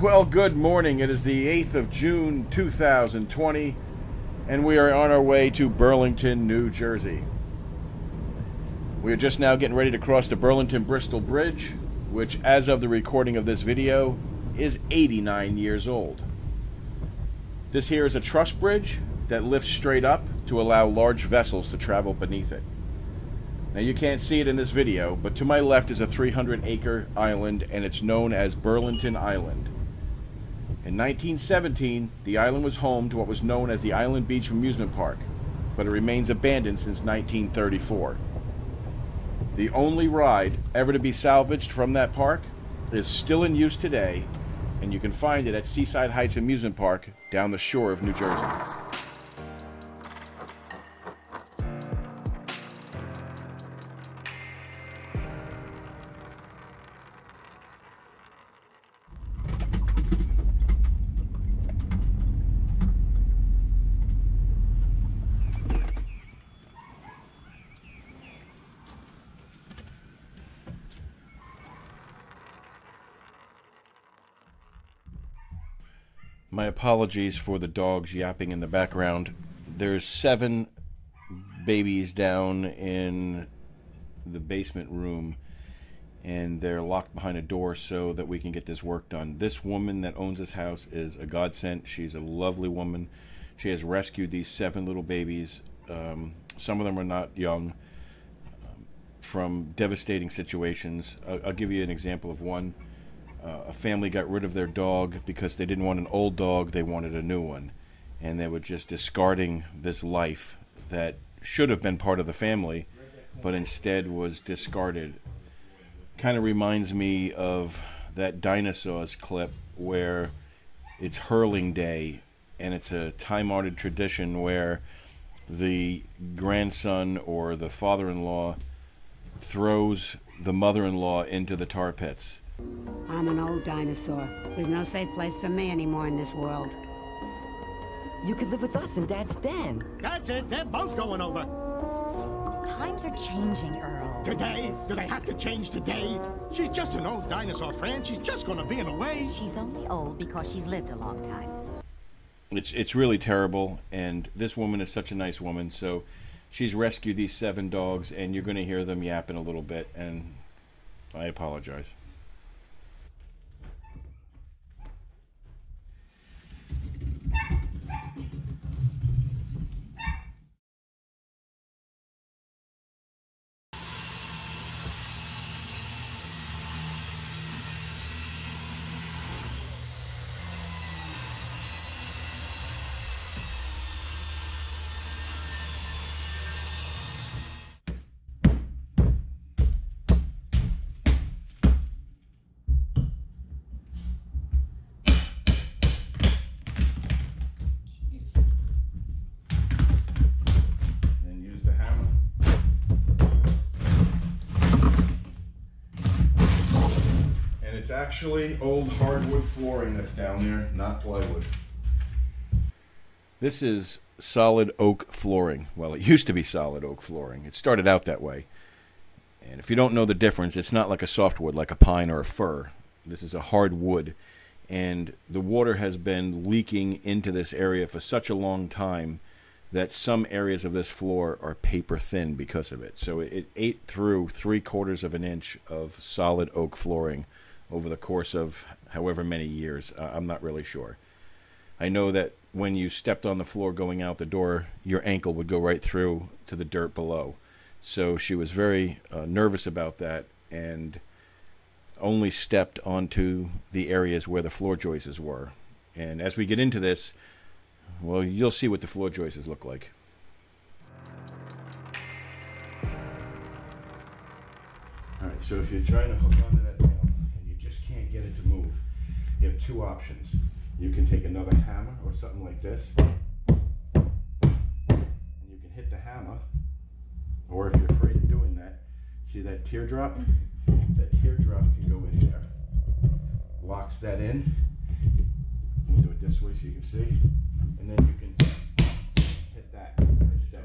Well, good morning. It is the 8th of June, 2020, and we are on our way to Burlington, New Jersey. We are just now getting ready to cross the Burlington-Bristol Bridge, which, as of the recording of this video, is 89 years old. This here is a truss bridge that lifts straight up to allow large vessels to travel beneath it. Now, you can't see it in this video, but to my left is a 300-acre island, and it's known as Burlington Island. In 1917, the island was home to what was known as the Island Beach Amusement Park, but it remains abandoned since 1934. The only ride ever to be salvaged from that park is still in use today, and you can find it at Seaside Heights Amusement Park down the shore of New Jersey. My apologies for the dogs yapping in the background. There's 7 babies down in the basement room, and they're locked behind a door so that we can get this work done. This woman that owns this house is a godsend. She's a lovely woman. She has rescued these 7 little babies. Some of them are not young, from devastating situations. I'll give you an example of one. A family got rid of their dog because they didn't want an old dog, they wanted a new one. And they were just discarding this life that should have been part of the family, but instead was discarded. Kind of reminds me of that dinosaurs clip where it's hurling day, and it's a time-honored tradition where the grandson or the father-in-law throws the mother-in-law into the tar pits. I'm an old dinosaur. There's no safe place for me anymore in this world. You could live with us in Dad's den. That's it. They're both going over. Times are changing, Earl. Today? Do they have to change today? She's just an old dinosaur, Fran. She's just going to be in a way. She's only old because she's lived a long time. It's really terrible, and this woman is such a nice woman, so she's rescued these 7 dogs, and you're going to hear them yapping a little bit, and I apologize. It's actually old hardwood flooring that's down there, not plywood. This is solid oak flooring. Well, it used to be solid oak flooring. It started out that way. And if you don't know the difference, it's not like a softwood, like a pine or a fir. This is a hardwood. And the water has been leaking into this area for such a long time that some areas of this floor are paper thin because of it. So it ate through 3/4 of an inch of solid oak flooring over the course of however many years. I'm not really sure. I know that when you stepped on the floor going out the door, your ankle would go right through to the dirt below. So she was very nervous about that and only stepped onto the areas where the floor joists were. And as we get into this, well, you'll see what the floor joists look like. All right, so if you're trying to hook onto that nail, can't get it to move, you have 2 options. You can take another hammer or something like this, and you can hit the hammer, or if you're afraid of doing that, see that teardrop? That teardrop can go in there, locks that in. We'll do it this way so you can see, and then you can hit that instead.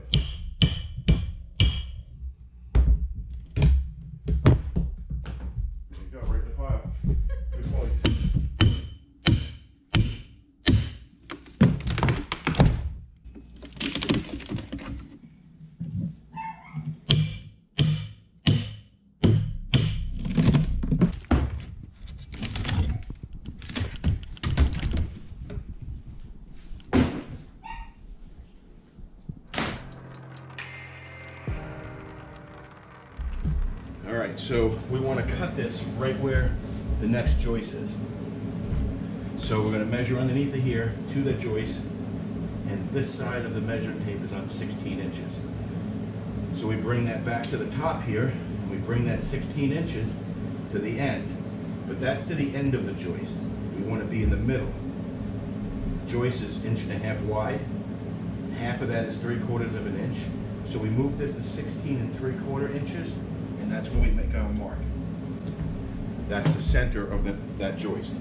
There you go, right in the pile. Good point. Alright, so we want to cut this right where the next joist is. So we're going to measure underneath of here to the joist, and this side of the measuring tape is on 16 inches. So we bring that back to the top here, and we bring that 16 inches to the end. But that's to the end of the joist. We want to be in the middle. Joist is 1.5 inches wide. Half of that is 3/4 of an inch. So we move this to 16 3/4 inches, and that's where we make our mark. That's the center of that joist.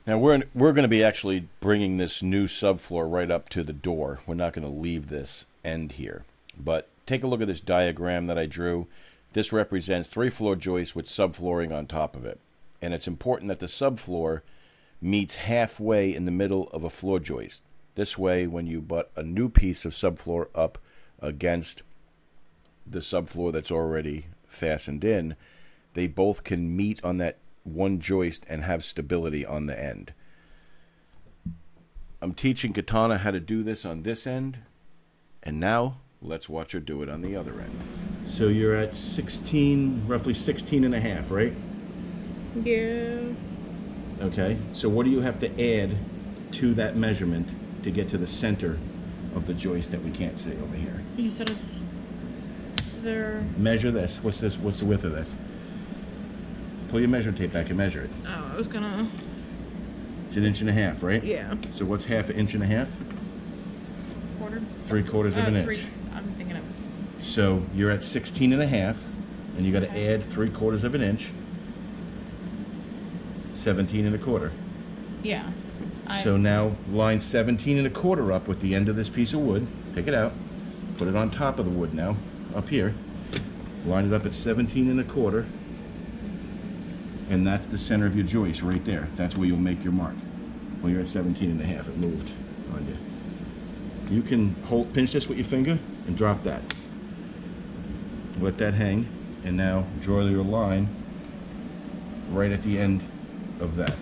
Now we're going to be actually bringing this new subfloor right up to the door. We're not going to leave this end here. But take a look at this diagram that I drew. This represents 3-floor joists with subflooring on top of it. And it's important that the subfloor meets halfway in the middle of a floor joist. This way, when you butt a new piece of subfloor up against the subfloor that's already fastened in, they both can meet on that one joist and have stability on the end. I'm teaching Kitana how to do this on this end, and now let's watch her do it on the other end. So you're at 16, roughly 16.5, right? Yeah. Okay, so what do you have to add to that measurement to get to the center of the joist that we can't see over here? You said it's there. Measure this. What's this? What's the width of this? Pull your measuring tape back and measure it. Oh, I was gonna. It's 1.5 inches, right? Yeah. So what's half an 1.5 inches? Quarter. 3/4 of an inch. I'm thinking of. So you're at 16.5, and you got to add 3/4 of an inch. 17 1/4. Yeah. So now line 17 1/4 up with the end of this piece of wood. Take it out. Put it on top of the wood now, up here. Line it up at 17 1/4. And that's the center of your joist right there. That's where you'll make your mark. Well, you're at 17.5. It moved on you. You can pinch this with your finger and drop that. Let that hang, and now draw your line right at the end of that.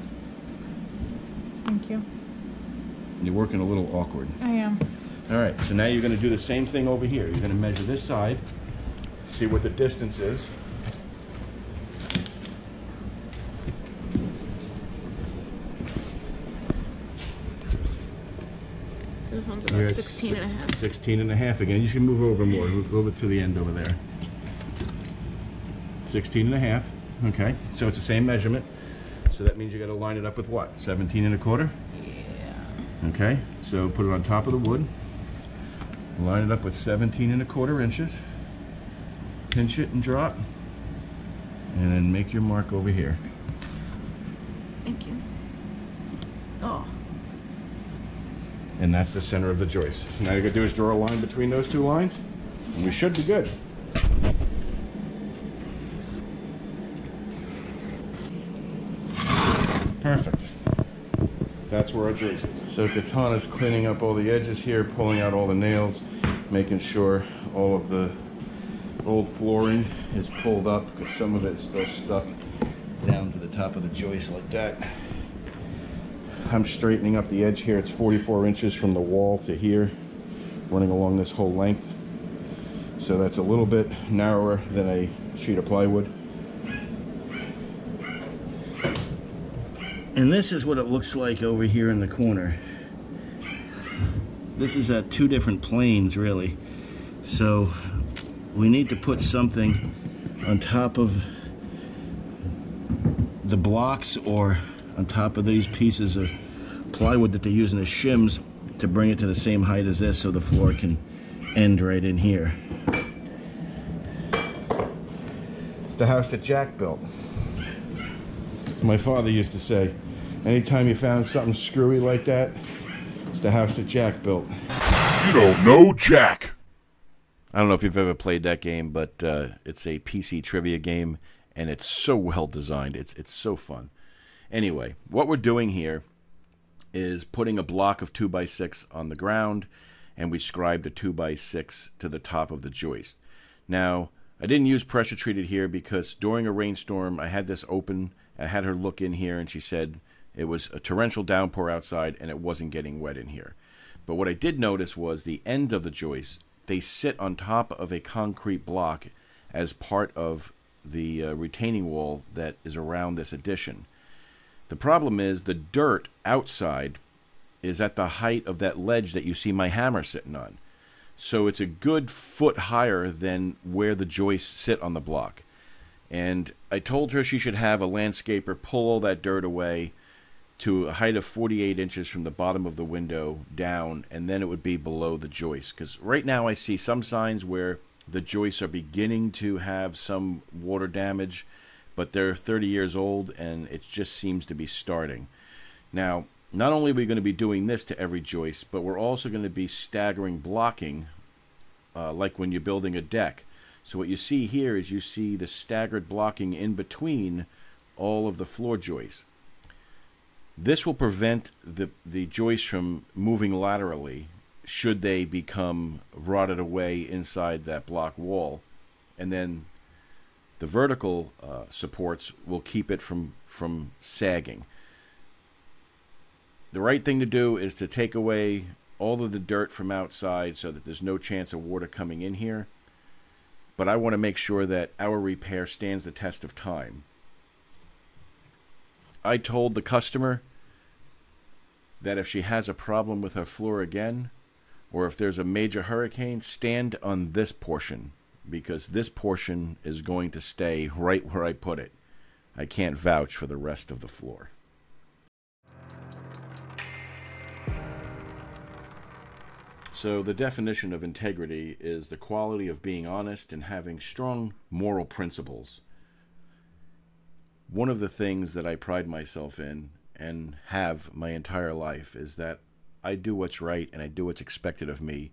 Thank you. You're working a little awkward. I am. All right, so now you're going to do the same thing over here. You're going to measure this side, see what the distance is. This one's about 16.5. 16.5 again. You should move over more. Move over to the end over there. 16.5. Okay, so it's the same measurement. So that means you got to line it up with what? 17 1/4? Yeah. Okay, so put it on top of the wood. Line it up with 17 1/4 inches. Pinch it and drop. And then make your mark over here. Thank you. Oh. And that's the center of the joist. So now you're going to do is draw a line between those two lines, and we should be good. Perfect. That's where our joist is. So Kitana's cleaning up all the edges here, pulling out all the nails, making sure all of the old flooring is pulled up, because some of it's still stuck down to the top of the joist like that. I'm straightening up the edge here. It's 44 inches from the wall to here, running along this whole length. So that's a little bit narrower than a sheet of plywood. And this is what it looks like over here in the corner. This is at two different planes, really. So we need to put something on top of the blocks or on top of these pieces of plywood that they're using as shims to bring it to the same height as this, so the floor can end right in here. It's the house that Jack built. My father used to say, anytime you found something screwy like that, it's the house that Jack built. You don't know Jack. I don't know if you've ever played that game, but it's a PC trivia game, and it's so well designed. It's so fun. Anyway, what we're doing here is putting a block of 2x6 on the ground, and we scribed a 2x6 to the top of the joist. Now, I didn't use pressure treated here because during a rainstorm, I had this open. I had her look in here, and she said it was a torrential downpour outside, and it wasn't getting wet in here. But what I did notice was the end of the joist, they sit on top of a concrete block, as part of the retaining wall that is around this addition. The problem is the dirt outside is at the height of that ledge that you see my hammer sitting on. So it's a good foot higher than where the joists sit on the block. And I told her she should have a landscaper pull all that dirt away to a height of 48 inches from the bottom of the window down, and then it would be below the joist. Because right now I see some signs where the joists are beginning to have some water damage, but they're 30 years old, and it just seems to be starting. Now, not only are we going to be doing this to every joist, but we're also going to be staggering blocking, like when you're building a deck. So what you see here is you see the staggered blocking in between all of the floor joists. This will prevent the joists from moving laterally should they become rotted away inside that block wall. And then the vertical supports will keep it from sagging. The right thing to do is to take away all of the dirt from outside so that there's no chance of water coming in here. But I want to make sure that our repair stands the test of time. I told the customer that if she has a problem with her floor again, or if there's a major hurricane, stand on this portion, because this portion is going to stay right where I put it. I can't vouch for the rest of the floor. So the definition of integrity is the quality of being honest and having strong moral principles. One of the things that I pride myself in and have my entire life is that I do what's right and I do what's expected of me,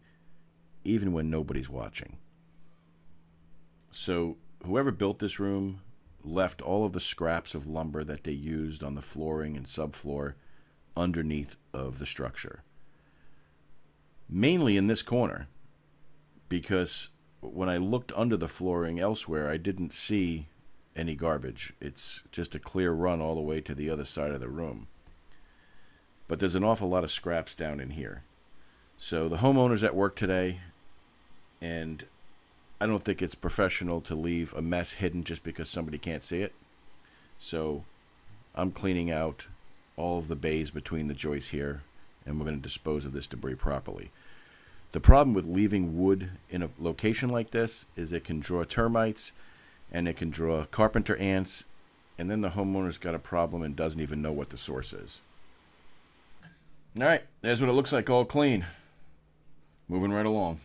even when nobody's watching. So whoever built this room left all of the scraps of lumber that they used on the flooring and subfloor underneath of the structure. Mainly in this corner, because when I looked under the flooring elsewhere, I didn't see any garbage. It's just a clear run all the way to the other side of the room. But there's an awful lot of scraps down in here. So the homeowner's at work today, and I don't think it's professional to leave a mess hidden just because somebody can't see it. So I'm cleaning out all of the bays between the joists here, and we're going to dispose of this debris properly. The problem with leaving wood in a location like this is it can draw termites, and it can draw carpenter ants, and then the homeowner's got a problem and doesn't even know what the source is. All right, there's what it looks like all clean. Moving right along.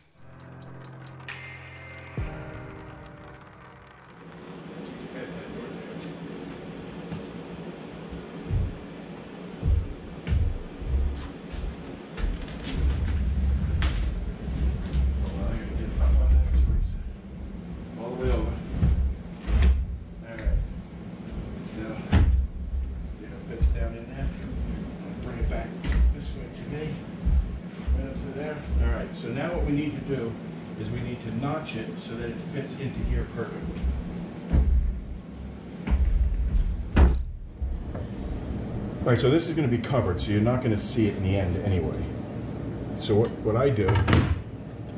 So now what we need to do is we need to notch it so that it fits into here perfectly. All right, so this is going to be covered, so you're not going to see it in the end anyway. So what I do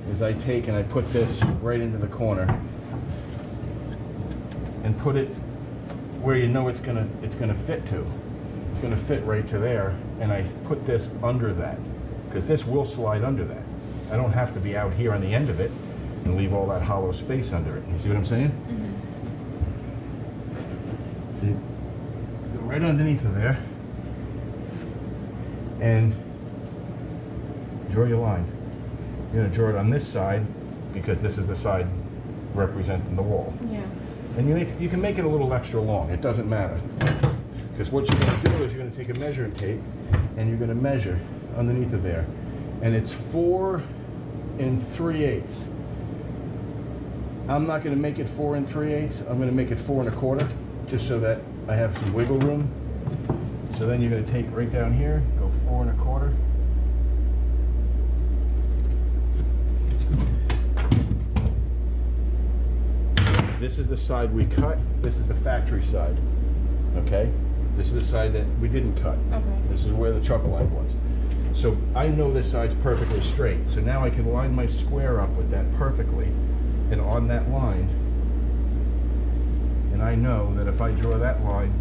is I take and I put this right into the corner and put it where you know it's gonna fit to. It's going to fit right to there, and I put this under that, because this will slide under that. I don't have to be out here on the end of it and leave all that hollow space under it. You see what I'm saying? Mm-hmm. See, go right underneath of there and draw your line. You're going to draw it on this side because this is the side representing the wall. Yeah. And you can make it a little extra long. It doesn't matter. Because what you're going to do is you're going to take a measuring tape and you're going to measure underneath of there. And it's 4 3/8. I'm not going to make it 4 3/8. I'm going to make it 4 1/4, just so that I have some wiggle room. So then you're going to take right down here, go 4 1/4. This is the side we cut. This is the factory side. Okay? This is the side that we didn't cut. Okay. This is where the chuckle line was. So I know this side's perfectly straight. So now I can line my square up with that perfectly. And on that line, I know that if I draw that line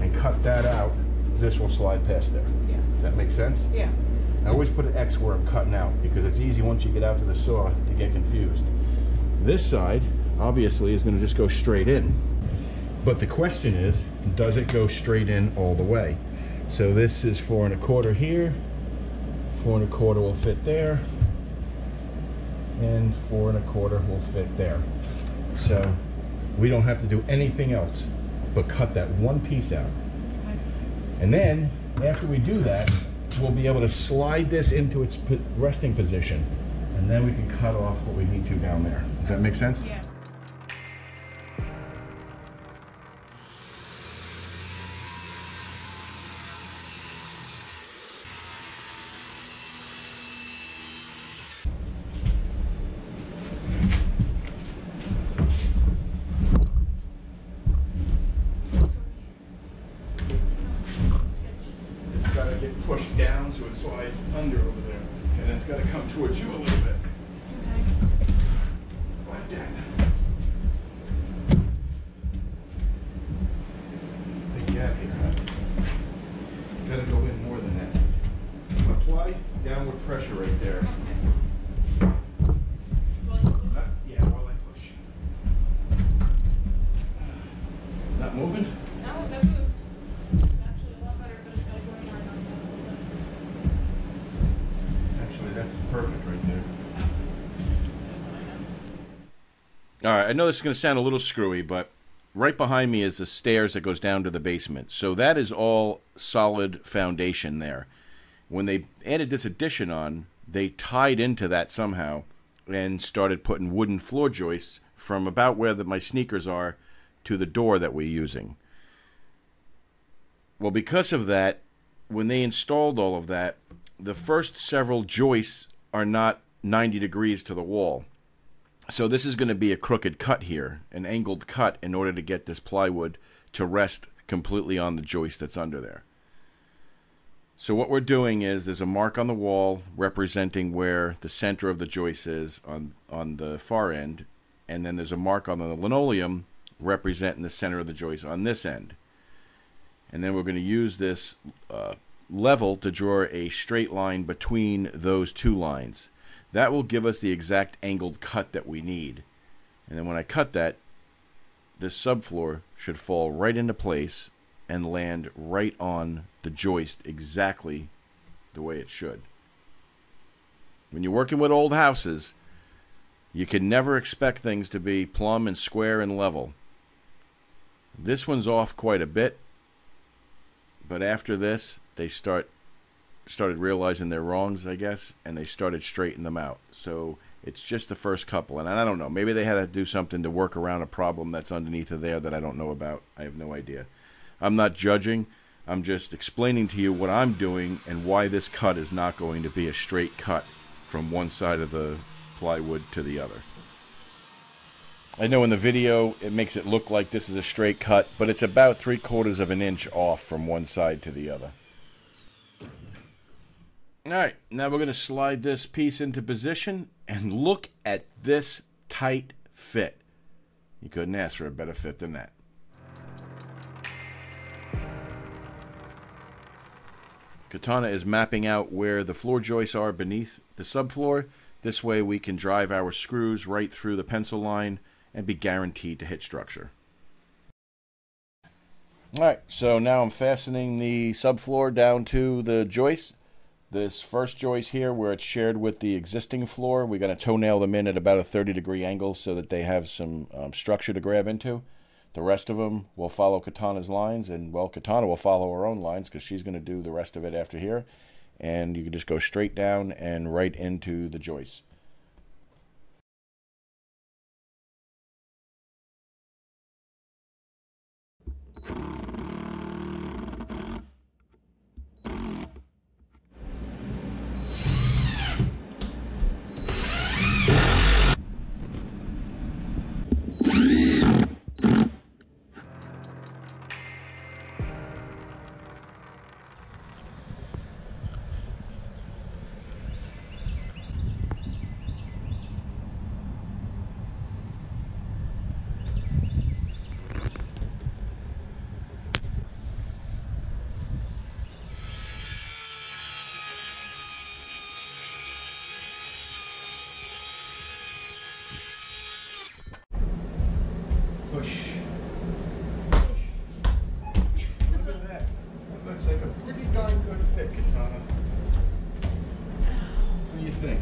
and cut that out, this will slide past there. Yeah. That makes sense? Yeah. I always put an X where I'm cutting out because it's easy once you get out to the saw to get confused. This side, obviously, is going to just go straight in. But the question is, does it go straight in all the way? So this is 4 1/4 here, 4 1/4 will fit there, and 4 1/4 will fit there. So we don't have to do anything else but cut that one piece out. Okay. And then, after we do that, we'll be able to slide this into its resting position, and then we can cut off what we need to down there. Does that make sense? Yeah. It's got to get pushed down so it slides under over there, and then it's got to come towards you a little bit. Okay. Like that. Big gap here, huh? It's got to go in more than that. Apply downward pressure right there. Yeah, while I push. Not moving? No, that moved. Actually, a lot better, but it's got to go in more on that side a little bit. Actually, that's perfect right there. Yeah. All right, I know this is going to sound a little screwy, but right behind me is the stairs that goes down to the basement. So that is all solid foundation there. When they added this addition on, they tied into that somehow and started putting wooden floor joists from about where my sneakers are to the door that we're using. Well, because of that, when they installed all of that, the first several joists are not 90 degrees to the wall. So this is going to be a crooked cut here, an angled cut, in order to get this plywood to rest completely on the joist that's under there. So what we're doing is there's a mark on the wall representing where the center of the joist is on the far end, and then there's a mark on the linoleum representing the center of the joist on this end. And then we're going to use this level to draw a straight line between those two lines. That will give us the exact angled cut that we need. And then when I cut that, this subfloor should fall right into place and land right on the joist exactly the way it should. When you're working with old houses, you can never expect things to be plumb and square and level. This one's off quite a bit, but after this, they started realizing their wrongs, I guess, and they started straightening them out. So it's just the first couple, and I don't know. Maybe they had to do something to work around a problem that's underneath of there that I don't know about. I have no idea. I'm not judging. I'm just explaining to you what I'm doing and why this cut is not going to be a straight cut from one side of the plywood to the other. I know in the video it makes it look like this is a straight cut, but it's about 3/4 of an inch off from one side to the other. Alright, now we're going to slide this piece into position, and look at this tight fit. You couldn't ask for a better fit than that. Kitana is mapping out where the floor joists are beneath the subfloor. This way we can drive our screws right through the pencil line and be guaranteed to hit structure. Alright, so now I'm fastening the subfloor down to the joist. This first joist here, where it's shared with the existing floor, we're going to toenail them in at about a 30-degree angle so that they have some structure to grab into. The rest of them will follow Kitana's lines, and, well, Kitana will follow her own lines because she's going to do the rest of it after here. And you can just go straight down and right into the joist. Push. Look at that. That looks like a pretty darn good fit, Kitana. What do you think?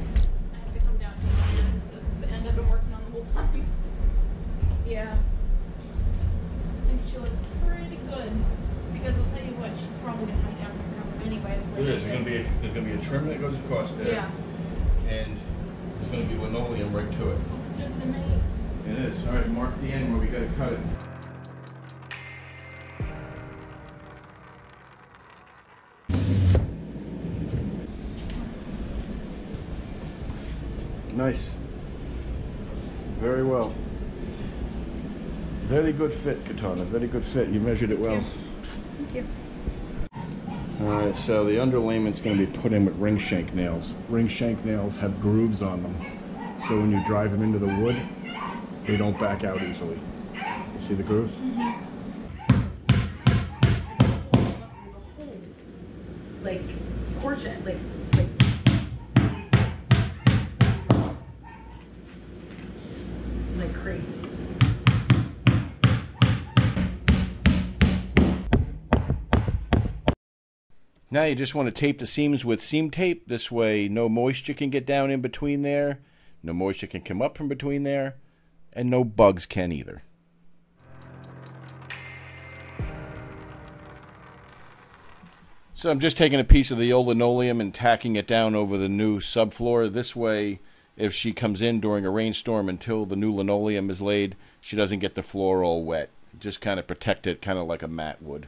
I have to come down here. This is the end I've been working on the whole time. Yeah. I think she looks pretty good. Because I'll tell you what, she's probably going to have to have her cover anyway. There's going to be a trim that goes across there. Yeah. And there's going to be linoleum right to it. Looks good to me. It is. All right, mark the end where we got to cut it. Nice. Very well. Very good fit, Kitana. Very good fit. You measured it well. Thank you. Alright, so the underlayment's going to be put in with ring shank nails. Ring shank nails have grooves on them. So when you drive them into the wood, they don't back out easily. You see the grooves? Mm-hmm. Like, portion, like crazy. Now you just want to tape the seams with seam tape. This way no moisture can get down in between there, no moisture can come up from between there, and no bugs can either. So I'm just taking a piece of the old linoleum and tacking it down over the new subfloor. This way, if she comes in during a rainstorm until the new linoleum is laid, she doesn't get the floor all wet. Just kind of protect it, kind of like a mat would.